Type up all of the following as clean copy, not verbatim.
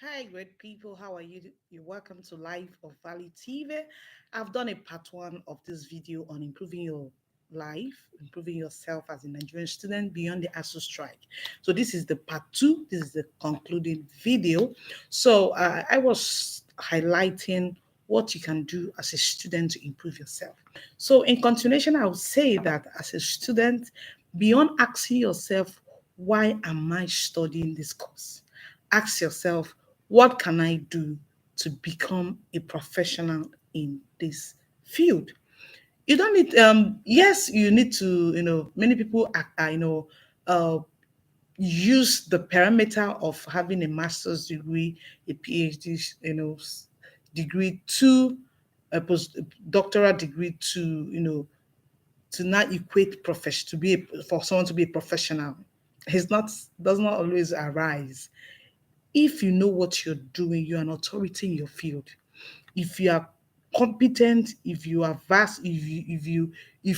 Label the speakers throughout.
Speaker 1: Hi, great people. How are you? You're welcome to Life of Valley TV. I've done a part one of this video on improving your life, improving yourself as a Nigerian student beyond the Asuu strike. So this is the part two. This is the concluding video. So I was highlighting what you can do as a student to improve yourself. So in continuation, I would say that as a student, beyond asking yourself, why am I studying this course? Ask yourself, what can I do to become a professional in this field? You don't need, yes, you need to, many people uh, use the parameter of having a master's degree, a PhD, degree to a doctoral degree to not equate profession to be for someone to be a professional. It's not does not always arise. If you know what you're doing, you're an authority in your field. If you are competent, if you are vast, if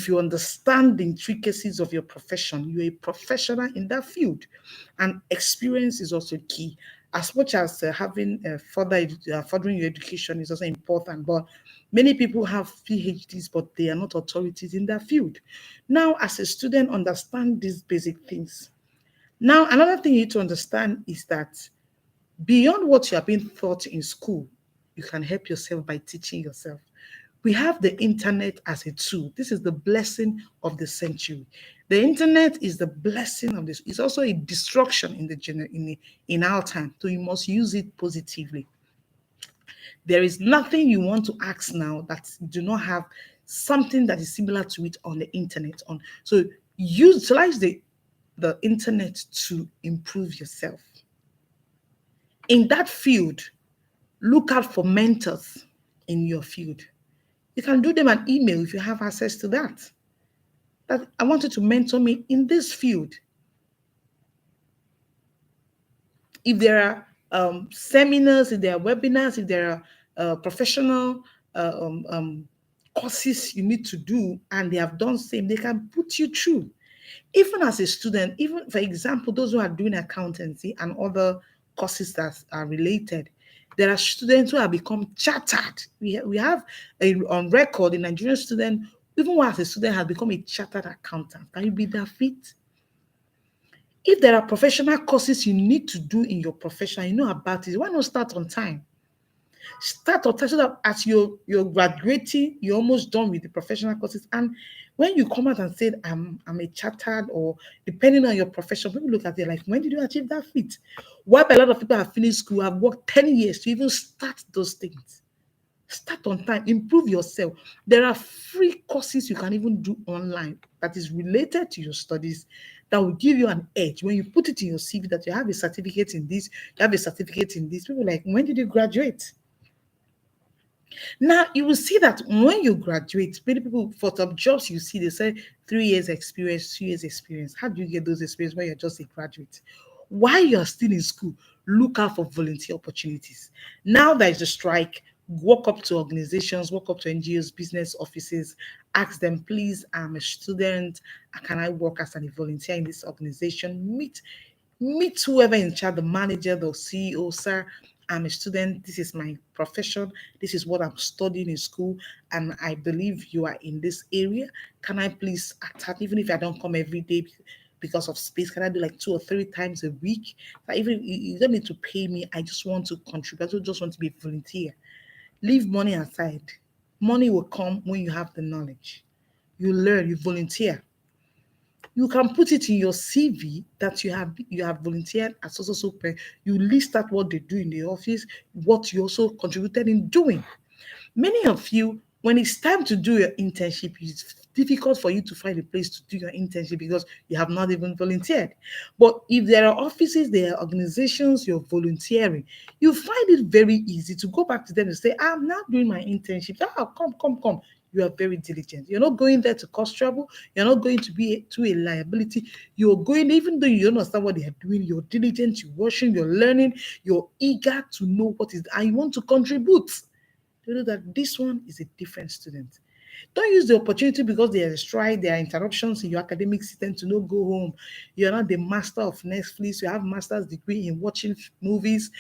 Speaker 1: you understand the intricacies of your profession, you're a professional in that field. And experience is also key. As much as having furthering your education is also important, but many people have PhDs, but they are not authorities in that field. Now, as a student, understand these basic things. Now, another thing you need to understand is that beyond what you are being taught in school, you can help yourself by teaching yourself. We have the internet as a tool. This is the blessing of the century. The internet is the blessing of this. It's also a destruction in our time. So you must use it positively. There is nothing you want to ask now that do not have something that is similar to it on the internet. On so utilize the internet to improve yourself. In that field, look out for mentors in your field. You can do them an email if you have access to that. That I want you to mentor me in this field. If there are seminars, if there are webinars, if there are professional uh, um, um, courses you need to do, and they have done same, they can put you through. Even as a student, even for example, those who are doing accountancy and other courses that are related, there are students who have become chartered. We have on record a Nigerian student, even while as a student, has become a chartered accountant. Can you be that fit? If there are professional courses you need to do in your profession, you know about it, why not start on time? Start on time so that as you're graduating, you're almost done with the professional courses. And when you come out and say, I'm a chartered, or depending on your profession, people look at it like, when did you achieve that feat? While a lot of people have finished school, have worked 10 years to even start those things. Start on time, improve yourself. There are free courses you can even do online that is related to your studies that will give you an edge. When you put it in your CV that you have a certificate in this, you have a certificate in this, people are like, when did you graduate? Now you will see that when you graduate, many people for some jobs you see they say 3 years experience, 2 years experience. How do you get those experience when you're just a graduate? While you're still in school, look out for volunteer opportunities. Now there is a strike, walk up to organizations, walk up to NGOs, business offices, ask them, please, I'm a student. Can I work as a volunteer in this organization? Meet whoever in charge, the manager, the CEO, sir. I'm a student. This is my profession. This is what I'm studying in school. And I believe you are in this area. Can I please attend, even if I don't come every day because of space? Can I do like 2 or 3 times a week? Like even you don't need to pay me. I just want to contribute. I just want to be a volunteer. Leave money aside. Money will come when you have the knowledge. You learn, you volunteer. You can put it in your CV that you have volunteered as so you list out what they do in the office, what you also contributed in doing. Many of you, when it's time to do your internship, it's difficult for you to find a place to do your internship because you have not even volunteered. But if there are offices, there are organizations you're volunteering, you find it very easy to go back to them and say, I'm now doing my internship. Oh, come, come, come. You are very diligent. You're not going there to cause trouble. You're not going to be to a liability. You're going, even though you don't understand what they are doing, you're diligent, you're watching, you're learning, you're eager to know what is, and you want to contribute. You know that this one is a different student. Don't use the opportunity because there is strike, there are interruptions in your academic system to not go home. You're not the master of Netflix. You have master's degree in watching movies.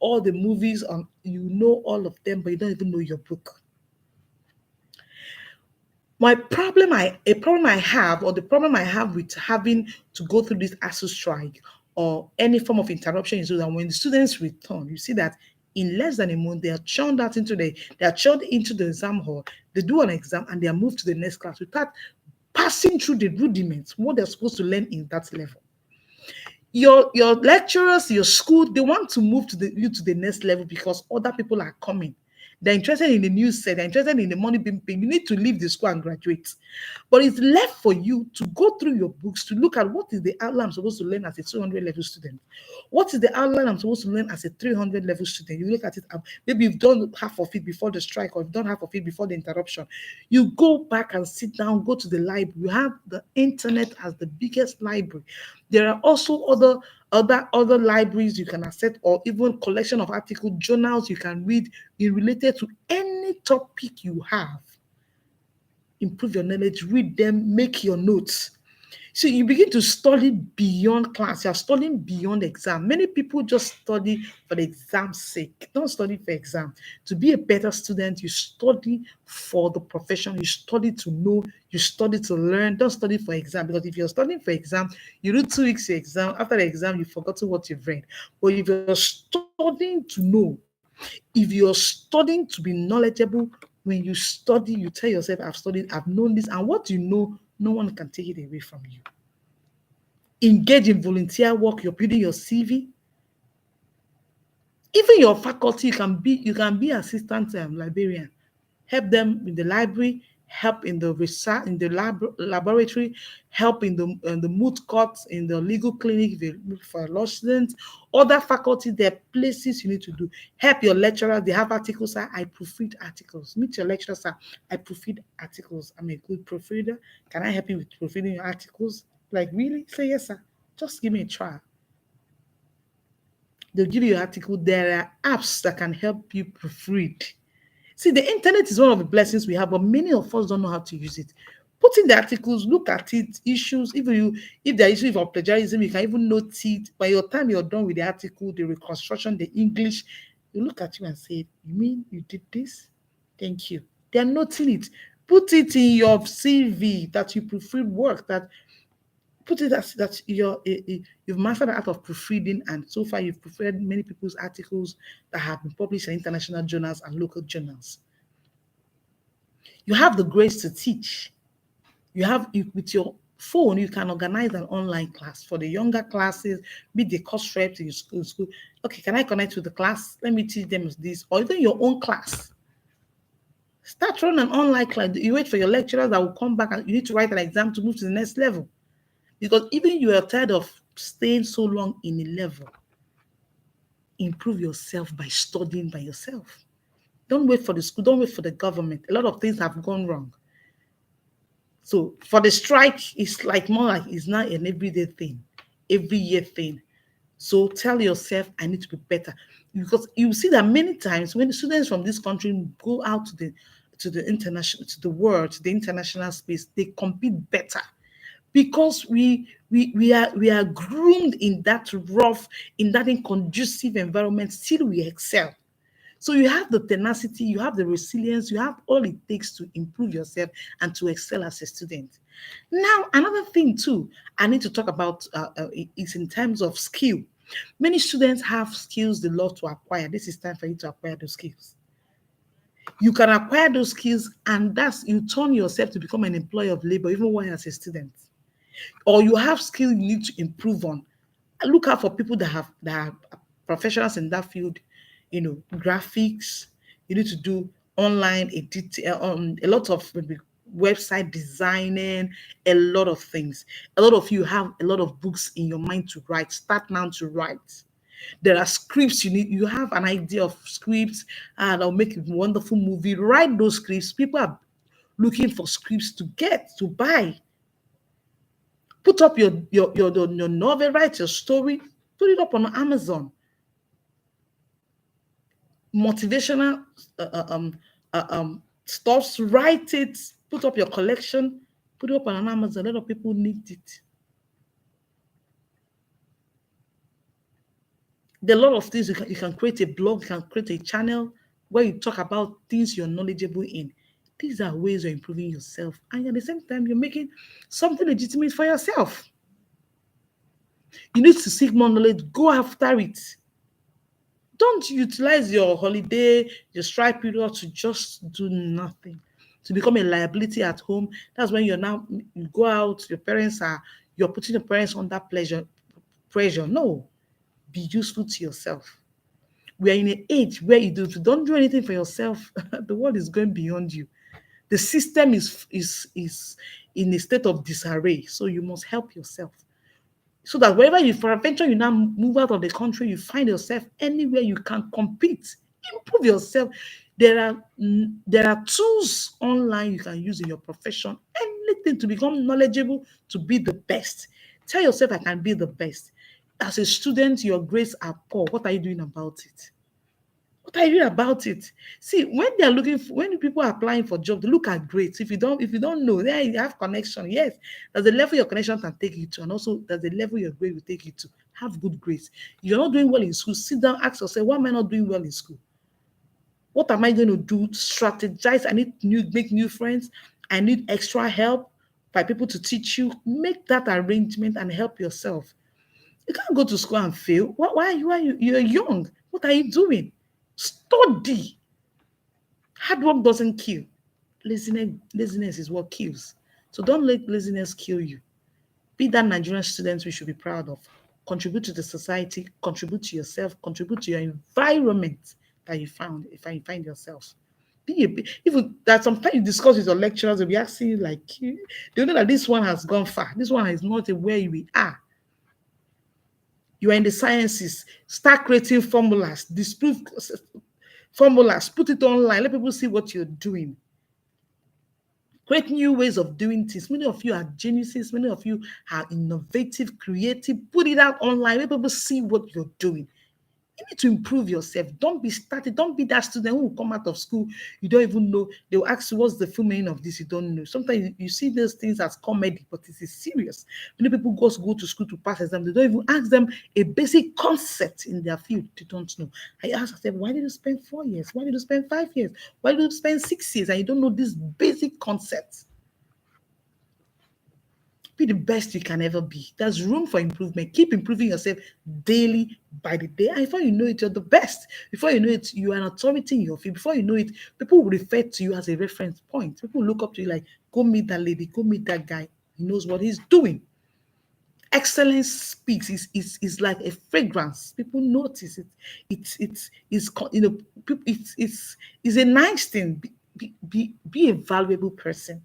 Speaker 1: all the movies on, you know all of them, but you don't even know your book. A problem I have, or the problem I have with having to go through this ASU strike or any form of interruption, is that when the students return, you see that in less than a month they are churned into the exam hall, they do an exam and they are moved to the next class without passing through the rudiments, what they're supposed to learn in that level. Your lecturers, your school, they want to move you to the next level because other people are coming. They're interested in the new set, they're interested in the money being paid. You need to leave the school and graduate. But it's left for you to go through your books to look at what is the outline I'm supposed to learn as a 200 level student. What is the outline I'm supposed to learn as a 300 level student? You look at it, maybe you've done half of it before the strike, or you've done half of it before the interruption. You go back and sit down, go to the library. You have the internet as the biggest library. There are also other libraries you can access, or even collection of article journals you can read in related to any topic you have. Improve your knowledge, read them, make your notes. So you begin to study beyond class. You're studying beyond exam. Many people just study for the exam's sake. Don't study for exam. To be a better student, you study for the profession. You study to know. You study to learn. Don't study for exam, because if you're studying for exam, you do 2 weeks exam. After the exam, you've forgotten what you've read. But if you're studying to know, if you're studying to be knowledgeable, when you study, you tell yourself, I've studied, I've known this, and what you know, no one can take it away from you. Engage in volunteer work, you're building your CV. Even your faculty, you can be assistant librarian. Help them in the library, help in the research, in the laboratory, help in the moot courts, in the legal clinic if you look for a law student. Other faculty, there are places you need to do. Help your lecturers, they have articles, sir. I proofread articles. Meet your lecturer, sir. I proofread articles. I'm a good proofreader. Can I help you with proofreading your articles? Like, really? Say yes, sir. Just give me a try. They'll give you an article. There are apps that can help you proofread. See, the internet is one of the blessings we have, but many of us don't know how to use it. Put in the articles, look at it, issues. If there are issues of plagiarism, you can even note it. By your time you're done with the article, the reconstruction, the English, you look at you and say, "You mean you did this? Thank you." They're noting it. Put it in your CV that you proofread work. That put it as that you've mastered the art of proofreading, and so far you've proofread many people's articles that have been published in international journals and local journals. You have the grace to teach. With your phone, you can organize an online class for the younger classes, be the course reps in your school. Okay, can I connect with the class? Let me teach them this, or even your own class. Start running an online class. You wait for your lecturers that will come back, and you need to write an exam to move to the next level. Because even you are tired of staying so long in a level, improve yourself by studying by yourself. Don't wait for the school, don't wait for the government. A lot of things have gone wrong. So for the strike, it's like more like it's not an everyday thing, every year thing. So tell yourself, I need to be better. Because you see that many times when students from this country go out to the international, to the world, to the international space, they compete better because we are groomed in that rough, in that inconducive environment. Still we excel. So you have the tenacity, you have the resilience, you have all it takes to improve yourself and to excel as a student. Now, another thing too, I need to talk about is in terms of skill. Many students have skills they love to acquire. This is time for you to acquire those skills. You can acquire those skills, and that's you turn yourself to become an employee of labor, even while as a student. Or you have skill you need to improve on. Look out for people that are professionals in that field. Graphics. You need to do online a lot of maybe website designing, a lot of things. A lot of you have a lot of books in your mind to write. Start now to write. There are scripts you have an idea of scripts, and I'll make a wonderful movie. Write those scripts. People are looking for scripts to buy. Put up your novel, write your story, put it up on Amazon. Motivational stuffs, write it, put up your collection, put it up on Amazon. A lot of people need it. There are a lot of things you can create a blog, you can create a channel where you talk about things you're knowledgeable in. These are ways of improving yourself, and at the same time, you're making something legitimate for yourself. You need to seek more knowledge, go after it. Don't utilize your holiday, your strike period to just do nothing, to become a liability at home. That's when you go out, you're putting your parents under pressure. No, be useful to yourself. We are in an age where if you don't do anything for yourself, the world is going beyond you. The system is in a state of disarray. So you must help yourself. So that wherever you for adventure you now move out of the country, you find yourself anywhere you can compete, improve yourself. There are tools online you can use in your profession, anything to become knowledgeable, to be the best. Tell yourself I can be the best. As a student, your grades are poor. What are you doing about it? What are you doing about it? See, when people are applying for jobs, they look at grades. If you don't know, then you have connection. Yes, there's a level your connection can take you to, and also there's a level your grade will take you to. Have good grades. If you're not doing well in school, sit down, ask yourself, why am I not doing well in school? What am I going to do? Strategize. I need make new friends. I need extra help by people to teach you. Make that arrangement and help yourself. You can't go to school and fail. Why are you? You're young. What are you doing? Study. Hard work doesn't kill. Laziness is what kills. So don't let laziness kill you. Be that Nigerian student we should be proud of. Contribute to the society, contribute to yourself, contribute to your environment that you find yourself. Even that sometimes you discuss with your lecturers, they'll be asking you like, do you know that this one has gone far? This one is not where we are. You are in the sciences. Start creating formulas, disprove formulas, put it online, let people see what you're doing. Create new ways of doing things. Many of you are geniuses, many of you are innovative, creative. Put it out online, let people see what you're doing. You need to improve yourself. Don't be started. Don't be that student who will come out of school. You don't even know. They'll ask you, what's the full meaning of this? You don't know. Sometimes you see those things as comedy, but it is serious. Many people just go to school to pass exam. They don't even ask them a basic concept in their field. They don't know. I ask myself, why did you spend 4 years? Why did you spend 5 years? Why did you spend 6 years? And you don't know this basic concept. Be the best you can ever be. There's room for improvement. Keep improving yourself daily by the day. And before you know it, you're the best. Before you know it, you are an authority in your field. Before you know it, people will refer to you as a reference point. People will look up to you like, go meet that lady, go meet that guy. He knows what he's doing. Excellence speaks. Is like a fragrance. People notice it. It's a nice thing. Be a valuable person.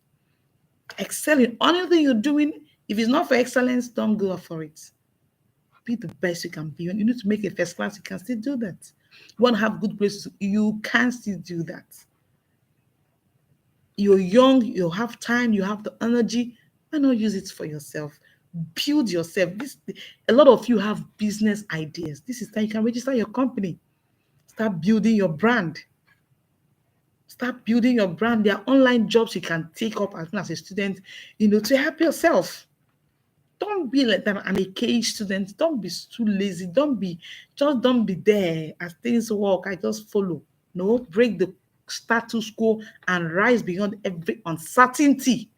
Speaker 1: Excel in anything you're doing. If it's not for excellence, don't go for it. Be the best you can be. When you need to make a first class, you can still do that. You want to have good grades, you can still do that. You're young, you have time, you have the energy. Why not use it for yourself? Build yourself. A lot of you have business ideas. This is time you can register your company. Start building your brand. Start building your brand. There are online jobs you can take up as a student, to help yourself. Don't be like that an AK student. Don't be too lazy. Don't be there as things work. I just follow. No, break the status quo and rise beyond every uncertainty.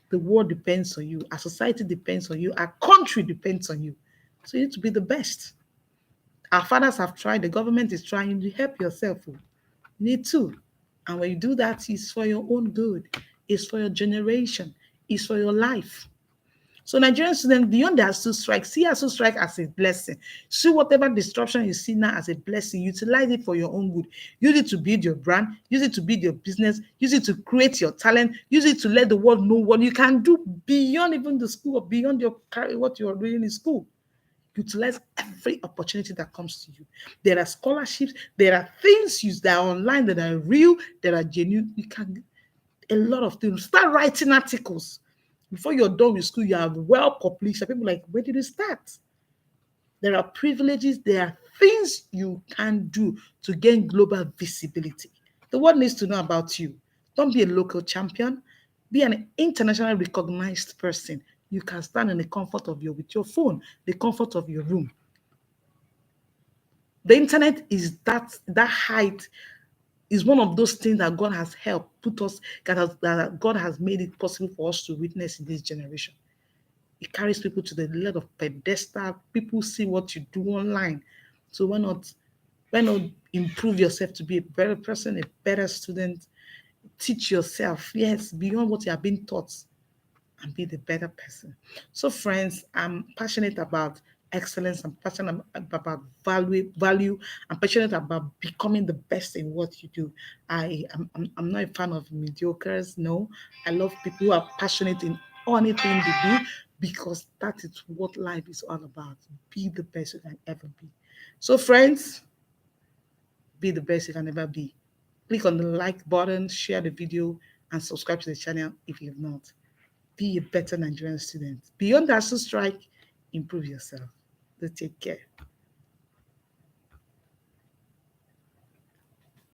Speaker 1: The world depends on you. Our society depends on you. Our country depends on you. So you need to be the best. Our fathers have tried. The government is trying to help yourself. You need to. And when you do that, it's for your own good. It's for your generation. It's for your life. So Nigerian students, beyond the Asuu strike, see Asuu strike as a blessing. See whatever disruption you see now as a blessing. Utilize it for your own good. Use it to build your brand. Use it to build your business. Use it to create your talent. Use it to let the world know what you can do beyond even the school or beyond what you are doing in school. Utilize every opportunity that comes to you. There are scholarships. There are things that are online that are real, that are genuine. You can a lot of things. Start writing articles. Before you're done with school, you are well published. People are like, where did you start? There are privileges, there are things you can do to gain global visibility. The world needs to know about you. Don't be a local champion. Be an internationally recognized person. You can stand in the comfort of with your phone, the comfort of your room. The internet is that height is one of those things that God has helped put us, that God has made it possible for us to witness in this generation. It carries people to the level of pedestal. People see what you do online. So why not improve yourself to be a better person, a better student? Teach yourself, yes, beyond what you have been taught, and be the better person. So, friends, I'm passionate about excellence. I'm passionate about value. I'm passionate about becoming the best in what you do. I'm not a fan of mediocres. No, I love people who are passionate in anything they do, because that is what life is all about. Be the best you can ever be. So, friends, be the best you can ever be. Click on the like button, share the video, and subscribe to the channel if you have not. Be a better Nigerian student. Beyond the ASU strike, improve yourself. So take care.